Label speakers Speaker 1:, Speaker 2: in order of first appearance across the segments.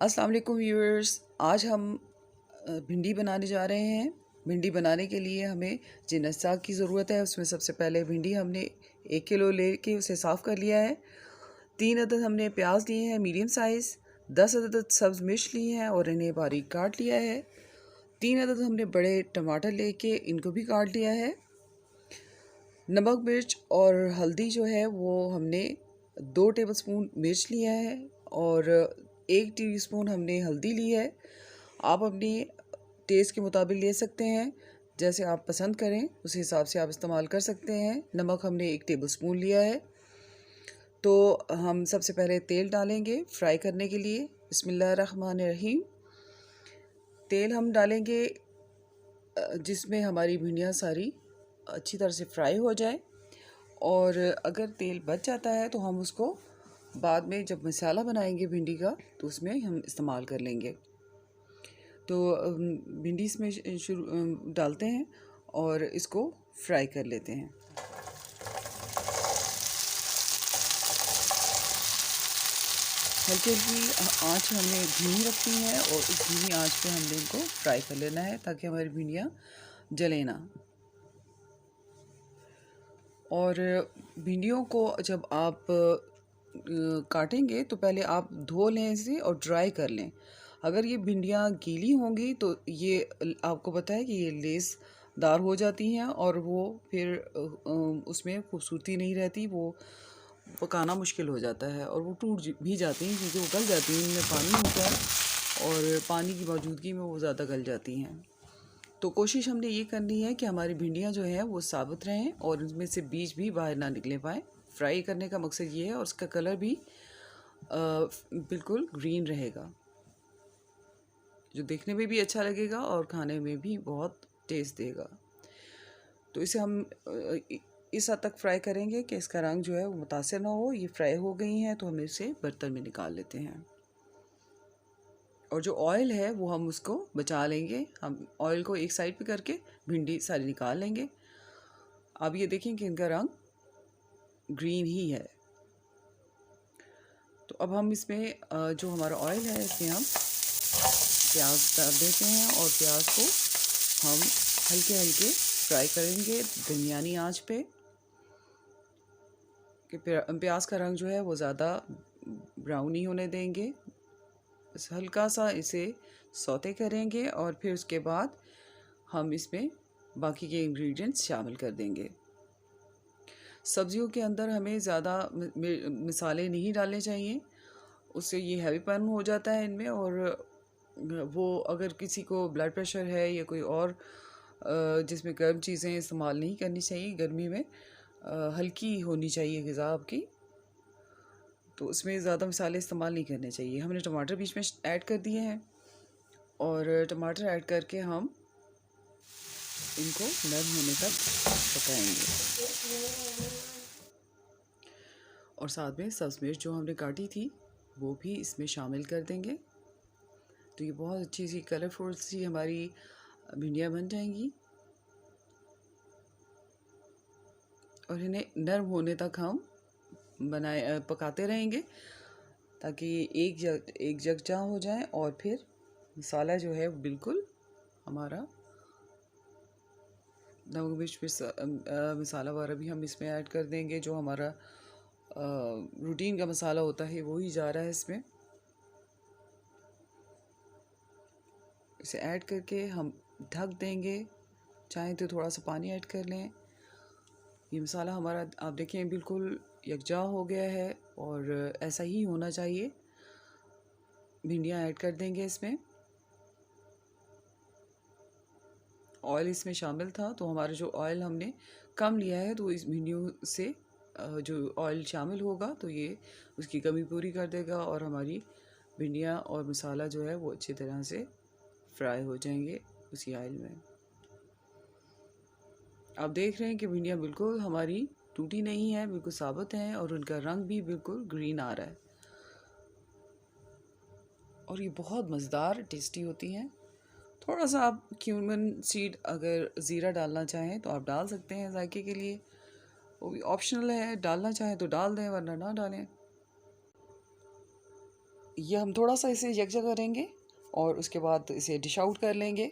Speaker 1: अस्सलाम वालेकुम व्यूअर्स। आज हम भिंडी बनाने जा रहे हैं। भिंडी बनाने के लिए हमें जिन अज्जा की ज़रूरत है उसमें सबसे पहले भिंडी हमने 1 किलो लेके उसे साफ़ कर लिया है। 3 अदद हमने प्याज लिए हैं मीडियम साइज़। 10 अदद सब्ज़ मिर्च ली हैं और इन्हें बारीक काट लिया है। 3 अदद हमने बड़े टमाटर लेके इनको भी काट लिया है। नमक मिर्च और हल्दी जो है वो हमने 2 टेबलस्पून मिर्च लिया है और 1 टीस्पून हमने हल्दी ली है। आप अपने टेस्ट के मुताबिक ले सकते हैं, जैसे आप पसंद करें उस हिसाब से आप इस्तेमाल कर सकते हैं। नमक हमने 1 टेबलस्पून लिया है। तो हम सबसे पहले तेल डालेंगे फ्राई करने के लिए। बिस्मिल्लाहिर्रहमानिर्रहीम। तेल हम डालेंगे जिसमें हमारी भिंडियाँ सारी अच्छी तरह से फ्राई हो जाए, और अगर तेल बच जाता है तो हम उसको बाद में जब मसाला बनाएंगे भिंडी का तो उसमें हम इस्तेमाल कर लेंगे। तो भिंडी इसमें शुरू डालते हैं और इसको फ्राई कर लेते हैं। हल्की हल्की आँच हमने धीमी रखनी है और इस धीमी आँच पे हमने इनको फ्राई कर लेना है ताकि हमारी भिंडियाँ जले ना। और भिंडियों को जब आप काटेंगे तो पहले आप धो लें इसे और ड्राई कर लें। अगर ये भिंडियाँ गीली होंगी तो ये आपको पता है कि ये लेसदार हो जाती हैं और वो फिर उसमें खूबसूरती नहीं रहती, वो पकाना मुश्किल हो जाता है और वो टूट भी जाती हैं क्योंकि वो गल जाती हैं। इनमें पानी होता है और पानी की मौजूदगी में वो ज़्यादा गल जाती हैं। तो कोशिश हमने ये करनी है कि हमारी भिंडियाँ जो हैं वो साबुत रहें और उनमें से बीज भी बाहर ना निकले पाएँ। फ्राई करने का मकसद ये है और उसका कलर भी बिल्कुल ग्रीन रहेगा, जो देखने में भी अच्छा लगेगा और खाने में भी बहुत टेस्ट देगा। तो इसे हम इस हद तक फ्राई करेंगे कि इसका रंग जो है वो मुतासिर ना हो। ये फ्राई हो गई हैं तो हम इसे बर्तन में निकाल लेते हैं और जो ऑयल है वो हम उसको बचा लेंगे। हम ऑयल को एक साइड पे करके भिंडी सारी निकाल लेंगे। अब ये देखें कि इनका रंग ग्रीन ही है। तो अब हम इसमें जो हमारा ऑयल है इसमें हम प्याज डाल देते हैं और प्याज को हम हल्के हल्के फ्राई करेंगे दरमियानी आंच पे कि प्याज का रंग जो है वो ज़्यादा ब्राउन नहीं होने देंगे। बस हल्का सा इसे सौते करेंगे और फिर उसके बाद हम इसमें बाकी के इंग्रेडिएंट्स शामिल कर देंगे। सब्जियों के अंदर हमें ज़्यादा मसाले नहीं डालने चाहिए, उससे ये हैवीपन हो जाता है इनमें। और वो अगर किसी को ब्लड प्रेशर है या कोई और जिसमें गर्म चीज़ें इस्तेमाल नहीं करनी चाहिए गर्मी में, हल्की होनी चाहिए ग़िज़ा आपकी, तो उसमें ज़्यादा मसाले इस्तेमाल नहीं करने चाहिए। हमने टमाटर बीच में ऐड कर दिए हैं और टमाटर ऐड करके हम इनको नरम होने तक पकाएंगे। और साथ में सब्ज़ मिर्च जो हमने काटी थी वो भी इसमें शामिल कर देंगे। तो ये बहुत अच्छी सी कलरफुल सी हमारी भिंडियाँ बन जाएंगी और इन्हें नरम होने तक हम पकाते रहेंगे ताकि एक जगजा हो जाए। और फिर मसाला जो है बिल्कुल हमारा नमक मिर्च मसाला वगैरह भी हम इसमें ऐड कर देंगे। जो हमारा रूटीन का मसाला होता है वो ही जा रहा है इसमें। इसे ऐड करके हम ढक देंगे, चाहें तो थोड़ा सा पानी ऐड कर लें। ये मसाला हमारा आप देखें बिल्कुल यकजा हो गया है और ऐसा ही होना चाहिए। भिंडियाँ ऐड कर देंगे इसमें। ऑयल इसमें शामिल था तो हमारा जो ऑयल हमने कम लिया है तो इस भिंडियों से जो ऑयल शामिल होगा तो ये उसकी कमी पूरी कर देगा और हमारी भिंडियाँ और मसाला जो है वो अच्छी तरह से फ्राई हो जाएंगे उसी ऑयल में। आप देख रहे हैं कि भिंडियाँ बिल्कुल हमारी टूटी नहीं है, बिल्कुल साबुत हैं और उनका रंग भी बिल्कुल ग्रीन आ रहा है और ये बहुत मज़ेदार टेस्टी होती हैं। थोड़ा सा आप क्यूमन सीड अगर ज़ीरा डालना चाहें तो आप डाल सकते हैं जायके के लिए, वो भी ऑप्शनल है। डालना चाहें तो डाल दें वरना ना डालें। ये हम थोड़ा सा इसे यकजा करेंगे और उसके बाद इसे डिश आउट कर लेंगे।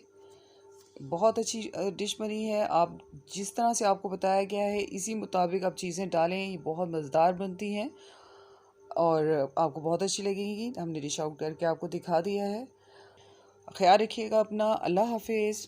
Speaker 1: बहुत अच्छी डिश बनी है। आप जिस तरह से आपको बताया गया है इसी मुताबिक आप चीज़ें डालें, ये बहुत मज़ेदार बनती हैं और आपको बहुत अच्छी लगेगी। हमने डिश आउट करके आपको दिखा दिया है। ख्याल रखिएगा अपना। अल्लाह हाफिज़।